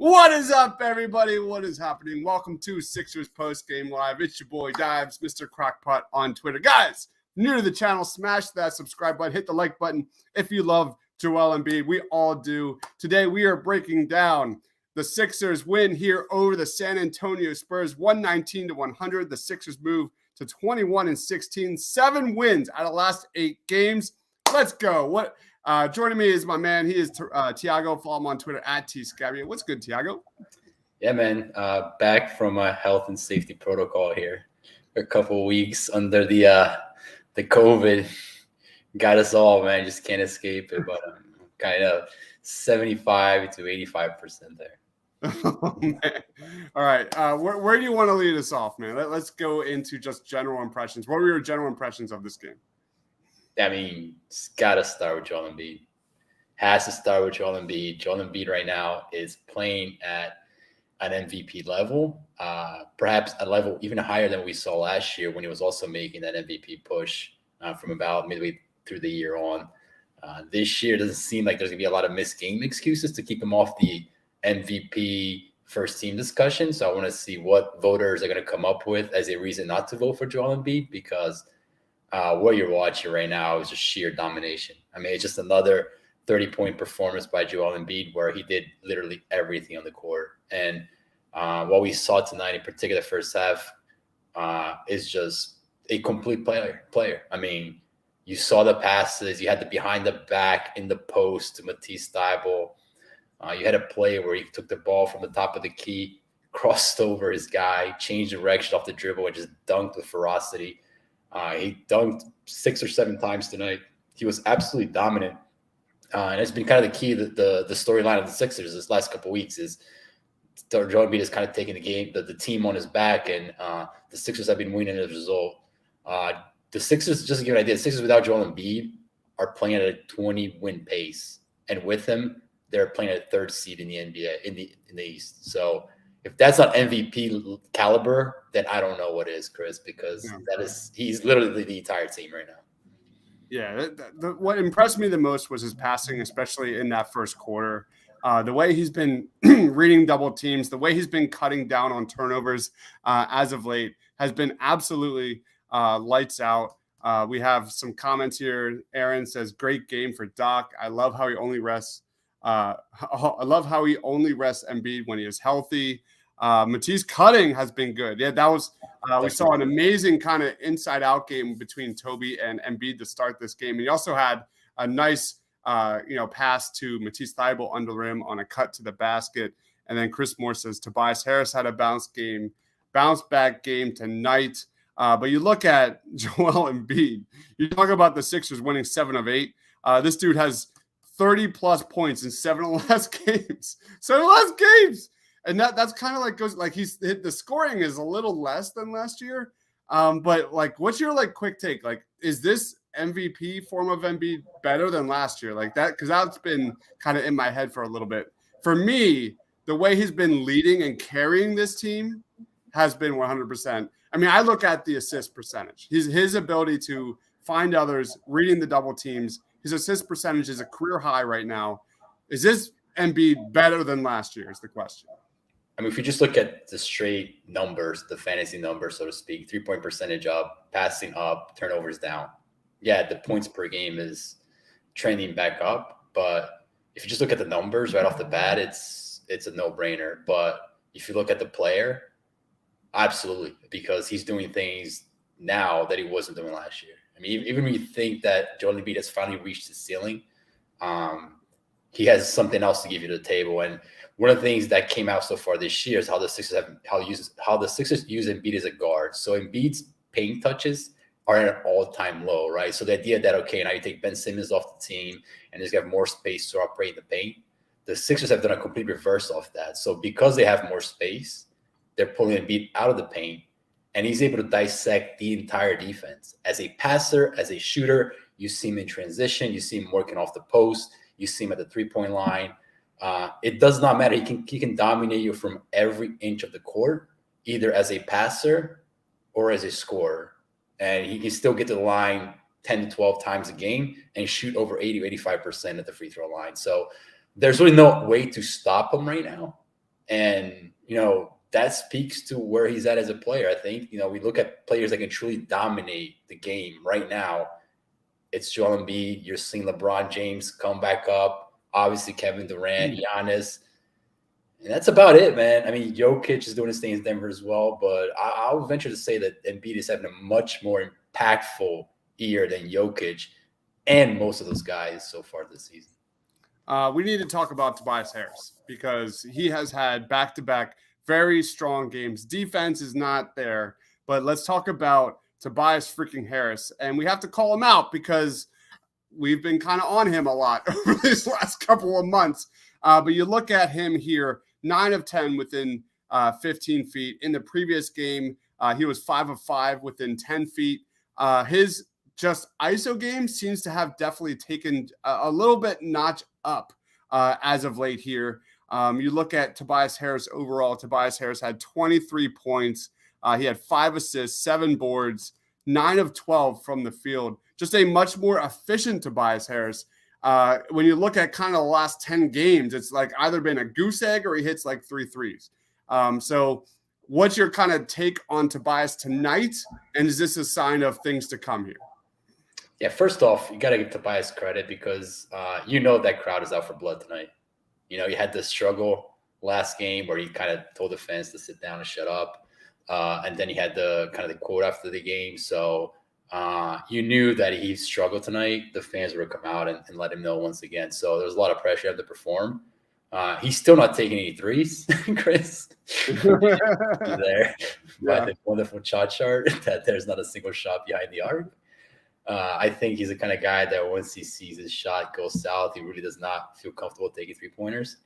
What is up, everybody? What is happening? Welcome to Sixers Post Game Live. It's your boy Dives, Mr. Crockpot on Twitter. Guys, new to the channel, smash that subscribe button, hit the like button if you love Joel Embiid. We all do. Today we are breaking down the Sixers win here over the San Antonio Spurs, 119-100. The Sixers move to 21-16, 7 wins out of the last 8 games. Let's go. Joining me is my man. He is Tiago. Follow him on Twitter at @tscabia. What's good, Tiago? Yeah, man. Back from a health and safety protocol here for a couple of weeks under the COVID. Got us all, man. Just can't escape it. But kind of 75 to 85% there. Oh, man. All right. Where do you want to lead us off, man? Let's go into just general impressions. What were your general impressions of this game? I mean, it's got to start with Joel Embiid. Has to start with Joel Embiid. Joel Embiid right now is playing at an MVP level, perhaps a level even higher than we saw last year when he was also making that MVP push from about midway through the year on. This year doesn't seem like there's going to be a lot of missed game excuses to keep him off the MVP first team discussion. So I want to see what voters are going to come up with as a reason not to vote for Joel Embiid, because what you're watching right now is just sheer domination. I mean, it's just another 30-point performance by Joel Embiid where he did literally everything on the court. And what we saw tonight, in particular, first half, is just a complete player. I mean, you saw the passes. You had the behind the back in the post to Matisse Thybulle. You had a play where he took the ball from the top of the key, crossed over his guy, changed direction off the dribble, and just dunked with ferocity. He dunked 6 or 7 times tonight. He was absolutely dominant. And it's been kind of the key, the storyline of the Sixers this last couple of weeks is Joel Embiid is kind of taking the game, the team on his back, and the Sixers have been winning as a result. The Sixers, just to give you an idea, the Sixers without Joel Embiid are playing at a 20-win pace. And with him, they're playing at a 3rd seed in the NBA, in the East. So if that's not MVP caliber, then I don't know what is, Chris, because he's literally the entire team right now. Yeah, what impressed me the most was his passing, especially in that first quarter. The way he's been reading double teams, the way he's been cutting down on turnovers as of late has been absolutely lights out. We have some comments here. Aaron says, "Great game for Doc. I love how he only rests. I love how he only rests Embiid when he is healthy." Matisse cutting has been good. Yeah, that was we saw an amazing kind of inside-out game between Toby and Embiid to start this game. And he also had a nice pass to Matisse Thybulle under the rim on a cut to the basket. And then Chris Moore says Tobias Harris had a bounce back game tonight. But you look at Joel Embiid, you talk about the Sixers winning 7 of 8. This dude has 30-plus points in 7 of the last games. 7 of the last games. And that's kind of like he's hit the scoring is a little less than last year. But like, what's your quick take? Like, is this MVP form of Embiid better than last year? Like that, because that's been kind of in my head for a little bit. For me, the way he's been leading and carrying this team has been 100%. I mean, I look at the assist percentage. His ability to find others, reading the double teams. His assist percentage is a career high right now. Is this Embiid better than last year is the question. I mean, if you just look at the straight numbers, the fantasy numbers, so to speak, 3-point percentage up, passing up, turnovers down. Yeah, the points per game is trending back up. But if you just look at the numbers right off the bat, it's a no-brainer. But if you look at the player, absolutely, because he's doing things now that he wasn't doing last year. I mean, even when you think that Joel Embiid has finally reached his ceiling, he has something else to give you to the table. And one of the things that came out so far this year is how the Sixers use Embiid as a guard. So Embiid's paint touches are at an all-time low, right? So the idea that, okay, now you take Ben Simmons off the team and he's got more space to operate in the paint, The Sixers have done a complete reverse of that. So because they have more space, they're pulling Embiid out of the paint, and he's able to dissect the entire defense. As a passer, as a shooter, you see him in transition. You see him working off the post. You see him at the three-point line. It does not matter. He can dominate you from every inch of the court, either as a passer or as a scorer. And he can still get to the line 10 to 12 times a game and shoot over 80 or 85% at the free throw line. So there's really no way to stop him right now. And, that speaks to where he's at as a player. I think, we look at players that can truly dominate the game right now. It's Joel Embiid. You're seeing LeBron James come back up. Obviously, Kevin Durant, Giannis. And that's about it, man. I mean, Jokic is doing his thing in Denver as well. But I'll venture to say that Embiid is having a much more impactful year than Jokic and most of those guys so far this season. We need to talk about Tobias Harris because he has had back-to-back very strong games. Defense is not there, but let's talk about Tobias freaking Harris. And we have to call him out because we've been kind of on him a lot over these last couple of months. But you look at him here, 9 of 10 within 15 feet. In the previous game, he was 5 of 5 within 10 feet. His just ISO game seems to have definitely taken a little bit notch up as of late here. You look at Tobias Harris overall. Tobias Harris had 23 points. He had 5 assists, 7 boards, 9 of 12 from the field. Just a much more efficient Tobias Harris. When you look at kind of the last 10 games, it's like either been a goose egg or he hits like 3 threes. So what's your kind of take on Tobias tonight? And is this a sign of things to come here? Yeah, first off, you got to give Tobias credit because that crowd is out for blood tonight. He had this struggle last game where he kind of told the fans to sit down and shut up. And then he had the quote after the game. So you knew that he struggled tonight. The fans would come out and let him know once again. So there's a lot of pressure to perform. He's still not taking any threes, Chris. There. By the wonderful shot chart that there's not a single shot behind the arc. I think he's the kind of guy that once he sees his shot go south, he really does not feel comfortable taking 3-pointers.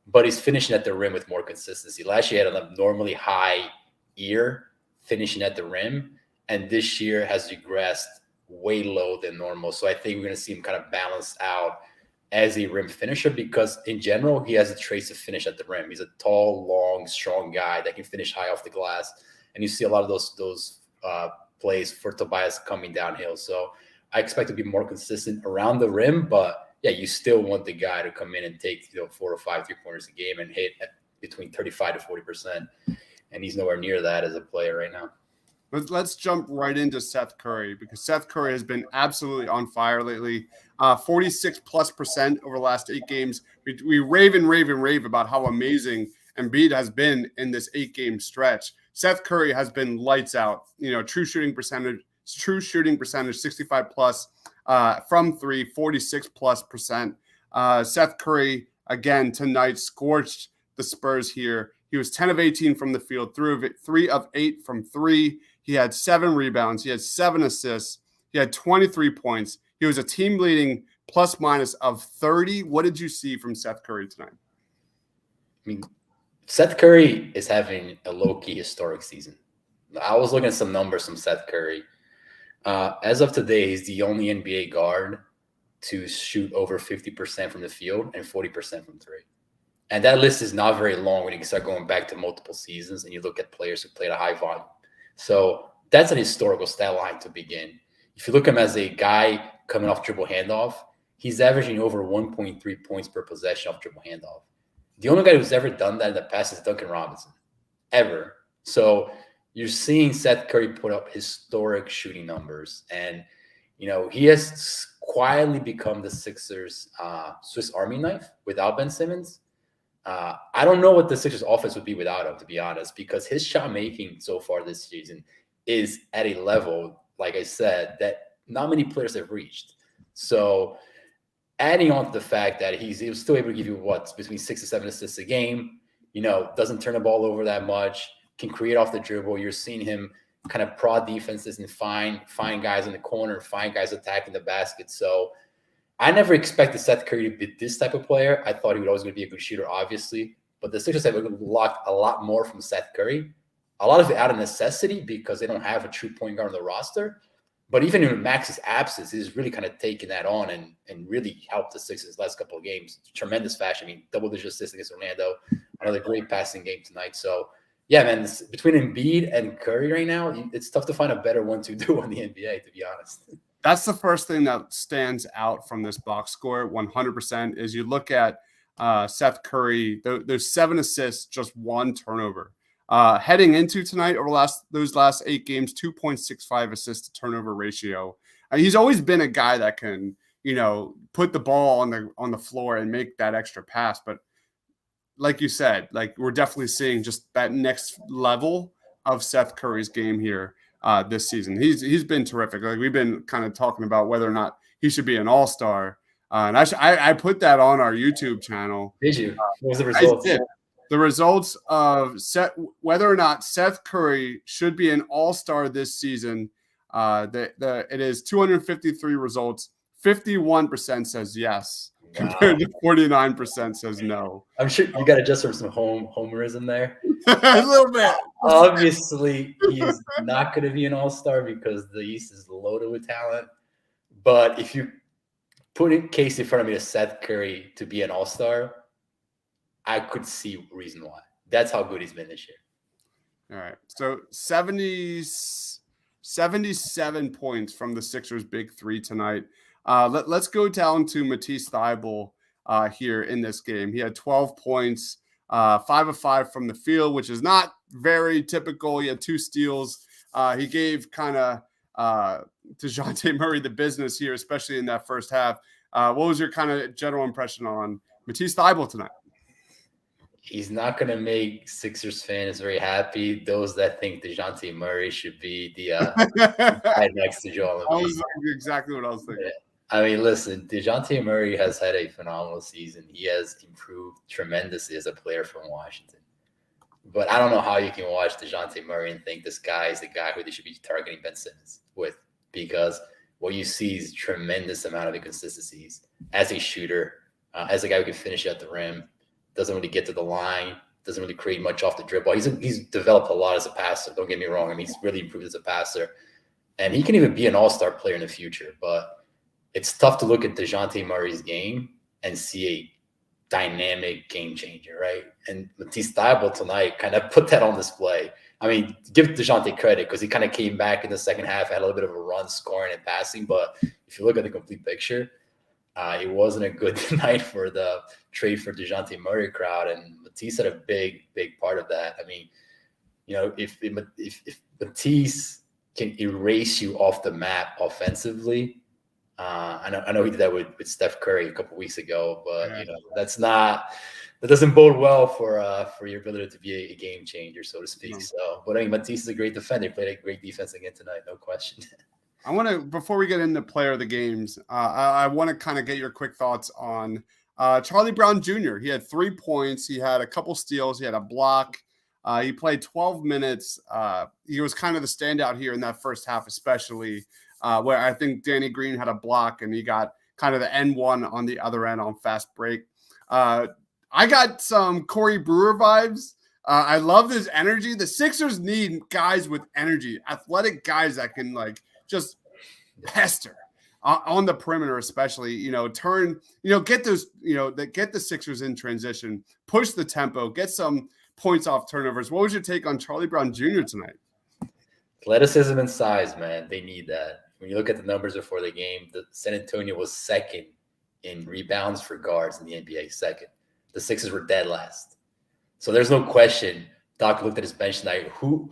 But he's finishing at the rim with more consistency. Last year he had an abnormally high year finishing at the rim, and this year has regressed way low than normal. So I think we're going to see him kind of balance out as a rim finisher because in general, he has the traits to finish at the rim. He's a tall, long, strong guy that can finish high off the glass. And you see a lot of those plays for Tobias coming downhill. So I expect to be more consistent around the rim, but yeah, you still want the guy to come in and take 4 or 5 3-pointers a game and hit at between 35 to 40%. And he's nowhere near that as a player right now. Let's jump right into Seth Curry because Seth Curry has been absolutely on fire lately. 46+% over the last 8 games. We rave about how amazing Embiid has been in this 8-game stretch. Seth Curry has been lights out. True shooting percentage 65 plus from 3, 46+%. Seth Curry again tonight scorched the Spurs here. He was 10 of 18 from the field, 3 of 8 from 3. He had 7 rebounds. He had 7 assists. He had 23 points. He was a team leading plus minus of 30. What did you see from Seth Curry tonight? I mean, Seth Curry is having a low-key historic season. I was looking at some numbers from Seth Curry. As of today, he's the only NBA guard to shoot over 50% from the field and 40% from 3. And that list is not very long when you start going back to multiple seasons and you look at players who played a high volume. So that's an historical stat line to begin. If you look at him as a guy coming off dribble handoff, he's averaging over 1.3 points per possession off dribble handoff. The only guy who's ever done that in the past is Duncan Robinson, ever. So you're seeing Seth Curry put up historic shooting numbers. And, he has quietly become the Sixers' Swiss Army knife without Ben Simmons. I don't know what the Sixers offense would be without him, to be honest, because his shot making so far this season is at a level, like I said, that not many players have reached. So adding on to the fact that he was still able to give you between 6 to 7 assists a game, doesn't turn the ball over that much, can create off the dribble. You're seeing him kind of prod defenses and find guys in the corner, find guys attacking the basket. So I never expected Seth Curry to be this type of player. I thought he would always going to be a good shooter, obviously. But the Sixers have locked a lot more from Seth Curry. A lot of it out of necessity because they don't have a true point guard on the roster. But even in Max's absence, he's really kind of taken that on and really helped the Sixers last couple of games. Tremendous fashion. I mean, double-digit assists against Orlando. Another great passing game tonight. So, yeah, man, between Embiid and Curry right now, it's tough to find a better 1-2 duo in the NBA, to be honest. That's the first thing that stands out from this box score 100% is you look at Seth Curry, there's 7 assists, just 1 turnover. Heading into tonight over those last 8 games, 2.65 assist to turnover ratio. He's always been a guy that can, put the ball on the floor and make that extra pass. But like you said, like we're definitely seeing just that next level of Seth Curry's game here this season. He's been terrific. Like we've been kind of talking about whether or not he should be an all-star. And I put that on our YouTube channel. Did you? What was the results? I did. The results of whether or not Seth Curry should be an all-star this season. It is 253 results. 51% says yes, compared to 49% says no. I'm sure you got to adjust for some homerism there. A little bit. Obviously, he's not going to be an all-star because the East is loaded with talent. But if you put a case in front of me to Seth Curry to be an all-star, I could see reason why. That's how good he's been this year. All right. So 77 points from the Sixers' big three tonight. Let's go down to Matisse Thybulle here in this game. He had 12 points, 5 of 5 from the field, which is not very typical. He had 2 steals. He gave kind of DeJounte Murray the business here, especially in that first half. What was your kind of general impression on Matisse Thybulle tonight? He's not going to make Sixers fans very happy. Those that think DeJounte Murray should be the guy next to Joel Embiid. That was exactly what I was thinking. I mean, listen, DeJounte Murray has had a phenomenal season. He has improved tremendously as a player from Washington. But I don't know how you can watch DeJounte Murray and think this guy is the guy who they should be targeting Ben Simmons with, because what you see is tremendous amount of inconsistencies as a shooter, as a guy who can finish at the rim. Doesn't really get to the line, doesn't really create much off the dribble. He's developed a lot as a passer. Don't get me wrong. I mean, he's really improved as a passer. And he can even be an all-star player in the future. But it's tough to look at DeJounte Murray's game and see a dynamic game changer, right? And Matisse Thybulle tonight kind of put that on display. I mean, give DeJounte credit because he kind of came back in the second half, had a little bit of a run scoring and passing. But if you look at the complete picture, it wasn't a good night for the trade for DeJounte Murray crowd, and Matisse had a big part of that. I mean, if Matisse can erase you off the map offensively, I know he did that with Steph Curry a couple weeks ago, but that doesn't bode well for your ability to be a game changer, so to speak. So, but I mean, Matisse is a great defender. He played a great defense again tonight, no question. I want to, before we get into player of the games, I want to kind of get your quick thoughts on Charlie Brown Jr. He had 3 points. He had a couple steals. He had a block. He played 12 minutes. He was kind of the standout here in that first half, especially where I think Danny Green had a block and he got kind of the N1 on the other end on fast break. I got some Corey Brewer vibes. I love his energy. The Sixers need guys with energy, athletic guys that can just pester on the perimeter, especially, get those, get the Sixers in transition, push the tempo, get some points off turnovers. What was your take on Charlie Brown Jr. tonight? Athleticism and size, man. They need that. When you look at the numbers before the game, the San Antonio was second in rebounds for guards in the NBA, second. The Sixers were dead last. So there's no question. Doc looked at his bench tonight. Who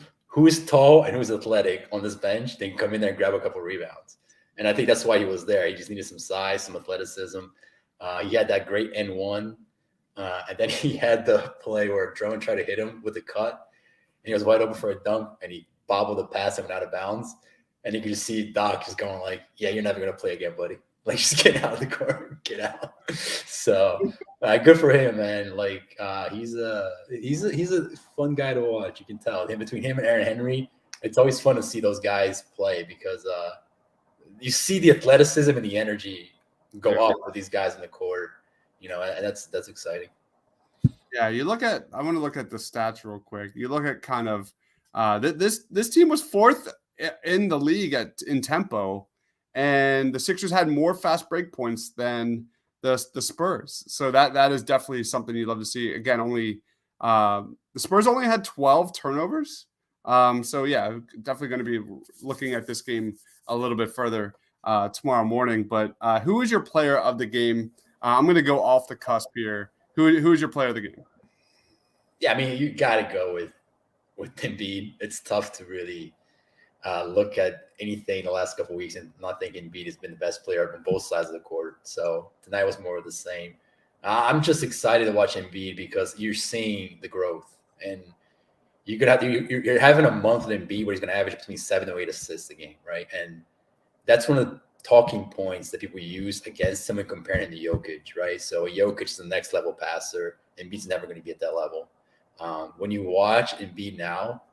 is tall and who's athletic on this bench, they can come in there and grab a couple of rebounds. And I think that's why he was there. He just needed some size, some athleticism. He had that great N1. And then he had the play where Drummond tried to hit him with a cut. And he was wide open for a dunk. And he bobbled the pass and went out of bounds. And you could just see Doc just going like, yeah, you're never going to play again, buddy. Like, just get out of the court. Get out. So good for him, man. Like, he's a fun guy to watch. You can tell. Between him and Aaron Henry, it's always fun to see those guys play because you see the athleticism and the energy go up with these guys in the court. And that's exciting. Yeah, I want to look at the stats real quick. You look at kind of this team was fourth in the league in tempo, and the Sixers had more fast break points than the Spurs. So that is definitely something you'd love to see. Again, only the Spurs only had 12 turnovers. So yeah, definitely going to be looking at this game a little bit further tomorrow morning. But who is your player of the game? I'm going to go off the cusp here. Who is your player of the game? Yeah, I mean, you got to go with Embiid. It's tough to really look at anything the last couple of weeks and not think Embiid has been the best player on both sides of the court. So tonight was more of the same. I'm just excited to watch Embiid because you're seeing the growth, and you're having a month with Embiid where he's going to average between 7 to 8 assists a game, right? And that's one of the talking points that people use against him and comparing him to Jokic, right? So Jokic is the next level passer. Embiid's never going to be at that level. When you watch Embiid now,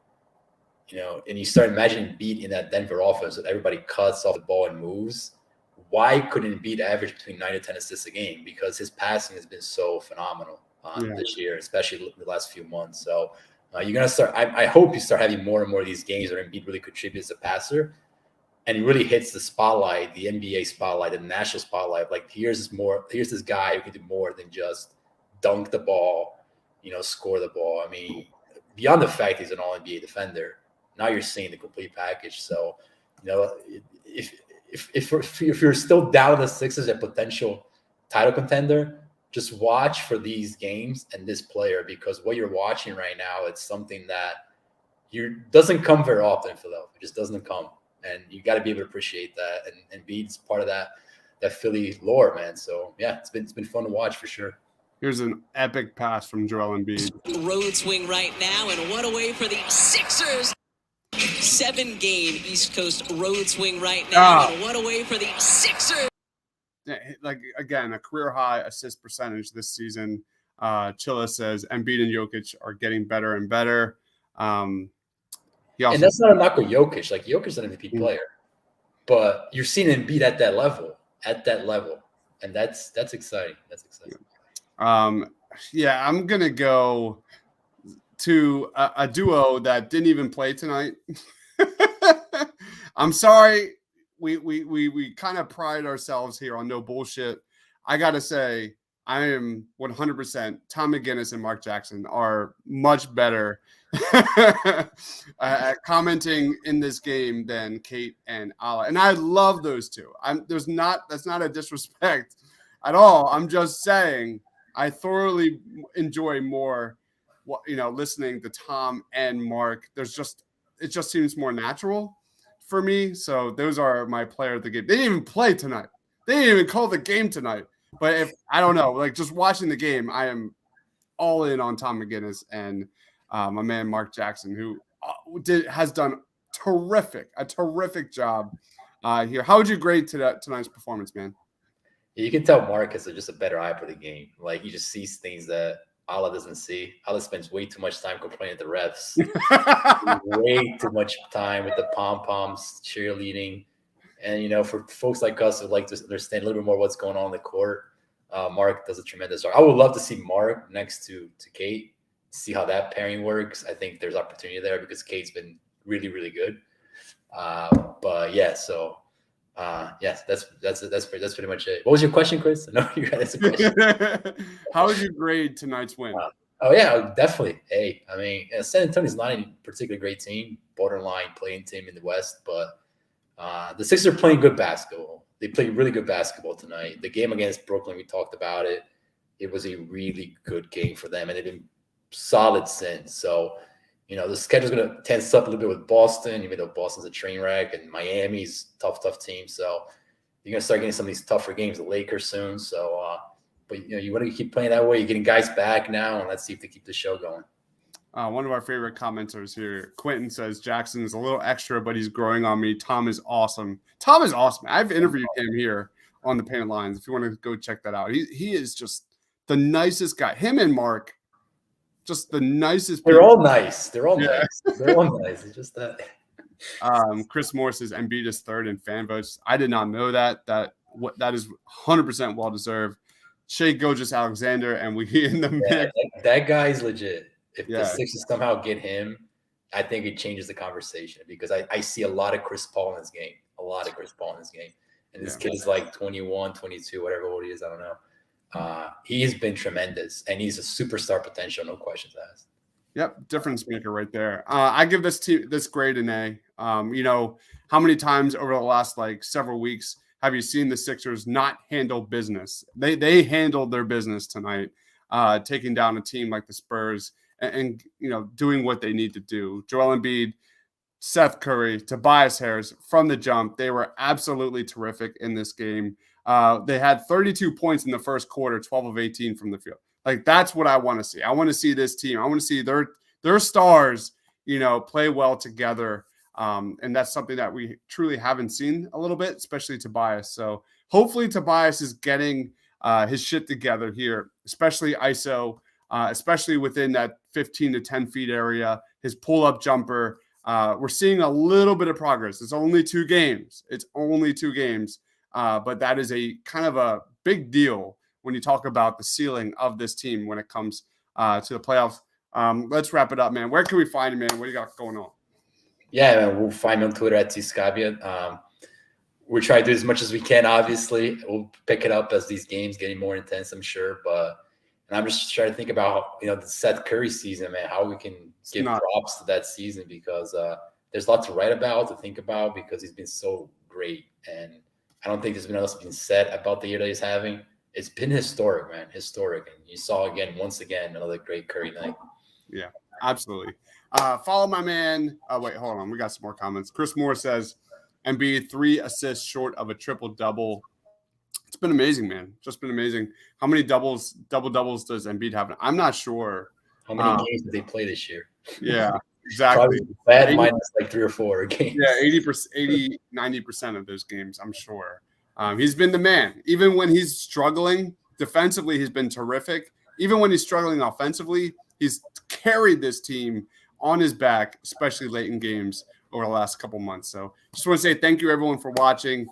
and you start imagining Embiid in that Denver offense that everybody cuts off the ball and moves, why couldn't Embiid average between 9 to 10 assists a game? Because his passing has been so phenomenal this year, especially the last few months. So you're going to start – I hope you start having more and more of these games where Embiid really contributes as a passer. And he really hits the spotlight, the NBA spotlight, the national spotlight. Like, here's this guy who can do more than just dunk the ball, score the ball. I mean, beyond the fact he's an all-NBA defender, now you're seeing the complete package. So, if you're still down the Sixers a potential title contender, just watch for these games and this player, because what you're watching right now, it's something that doesn't come very often in Philadelphia. It just doesn't come. And you got to be able to appreciate that. And Embiid's part of that Philly lore, man. So yeah, it's been fun to watch for sure. Here's an epic pass from Joel Embiid. Road swing right now, and what a way for the Sixers. 7-game East Coast road swing right now, and what a way for the Sixers. Yeah, like, again, a career high assist percentage this season. Chilla says Embiid and Jokic are getting better and better. And that's not a knock on Jokic. Like, Jokic's an MVP player, but you're seeing Embiid at that level, and that's exciting. That's exciting. Yeah, I'm gonna go to a duo that didn't even play tonight. I'm sorry, we kind of pride ourselves here on no bullshit. I gotta say, I am 100%. Tom McGinnis and Mark Jackson are much better at commenting in this game than Kate and Ala, and I love those two. That's not a disrespect at all. I'm just saying I thoroughly enjoy more, listening to Tom and Mark. It just seems more natural for me. So those are my player of the game. They didn't even play tonight. They didn't even call the game tonight. But if I don't know, like, just watching the game, I am all in on Tom McGinnis and my man Mark Jackson, who has done a terrific job here. How would you grade tonight's performance, man? You can tell Mark has just a better eye for the game. Like, he just sees things that Allah doesn't see. Allah spends way too much time complaining to the refs, way too much time with the pom-poms cheerleading. And, for folks like us who like to understand a little bit more what's going on in the court, Mark does a tremendous job. I would love to see Mark next to Kate, see how that pairing works. I think there's opportunity there because Kate's been really, really good. But yeah, so yes, that's pretty much it. What was your question, Chris? No, that's a question. How would you grade tonight's win? Oh yeah, definitely. Hey, I mean, San Antonio's not a particularly great team, borderline playing team in the West, but the Sixers are playing good basketball. They played really good basketball tonight. The game against Brooklyn, we talked about it. It was a really good game for them, and they've been solid since. So, the schedule's going to tense up a little bit with Boston, even though Boston's a train wreck, and Miami's tough team. So you're going to start getting some of these tougher games, the Lakers soon. So, but you want to keep playing that way. You're getting guys back now, and let's see if they keep the show going. One of our favorite commenters here, Quentin, says Jackson's a little extra, but he's growing on me. Tom is awesome. Tom is awesome. I've interviewed him here on the Painted Lines. If you want to go check that out, he is just the nicest guy. Him and Mark, just the nicest. They're all nice. They're all nice. They're all nice. It's just that. Chris Moore says Embiid is third in fan votes. I did not know that. That what that is 100% well deserved. Shea Gilgeous-Alexander, and we in the mix. That guy is legit. If Yeah. the Sixers somehow get him, I think it changes the conversation because I see a lot of Chris Paul in this game. And this kid is like 21, 22, whatever old he is. I don't know. He's been tremendous, and he's a superstar potential, no questions asked. Yep, difference maker right there. I give this grade an A. How many times over the last several weeks have you seen the Sixers not handle business? They handled their business tonight, taking down a team like the Spurs and doing what they need to do. Joel Embiid, Seth Curry, Tobias Harris from the jump. They were absolutely terrific in this game. They had 32 points in the first quarter, 12 of 18 from the field. That's what I want to see. I want to see this team. I want to see their stars, play well together. And that's something that we truly haven't seen a little bit, especially Tobias. So hopefully Tobias is getting his shit together here, especially ISO, especially within that 15 to 10 feet area, his pull-up jumper. We're seeing a little bit of progress. It's only 2 games. But that is a kind of a big deal when you talk about the ceiling of this team when it comes to the playoffs. Let's wrap it up, man. Where can we find you, man? What do you got going on? Yeah, man, we'll find me on Twitter at tscabia. We'll try to do as much as we can, obviously. We'll pick it up as these games getting more intense, I'm sure. And I'm just trying to think about, the Seth Curry season, man, how we can give props to that season because there's a lot to write about, to think about because he's been so great. And I don't think there's been else been said about the year that he's having. It's been historic, man, historic. And you saw once again, another great Curry night. Yeah, absolutely. Follow my man. Wait, hold on. We got some more comments. Chris Moore says, Embiid 3 assists short of a triple-double. It's been amazing, man. Just been amazing. How many double doubles does Embiid have? I'm not sure. How many games did they play this year? Yeah, exactly. Bad minus 3 or 4 games. Yeah, 80%, 90% of those games, I'm sure. He's been the man. Even when he's struggling defensively, he's been terrific. Even when he's struggling offensively, he's carried this team on his back, especially late in games over the last couple months. So just want to say thank you, everyone, for watching.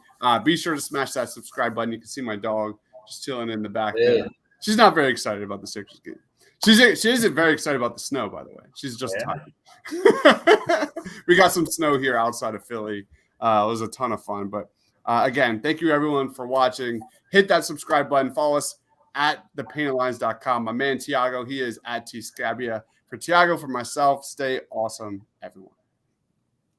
Be sure to smash that subscribe button. You can see my dog just chilling in the back there. She's not very excited about the Sixers game. She isn't very excited about the snow, by the way. She's just tired. We got some snow here outside of Philly. It was a ton of fun. But again, thank you, everyone, for watching. Hit that subscribe button. Follow us at thepaintlines.com. My man, Tiago, he is at tscabia. For Tiago, for myself, stay awesome, everyone.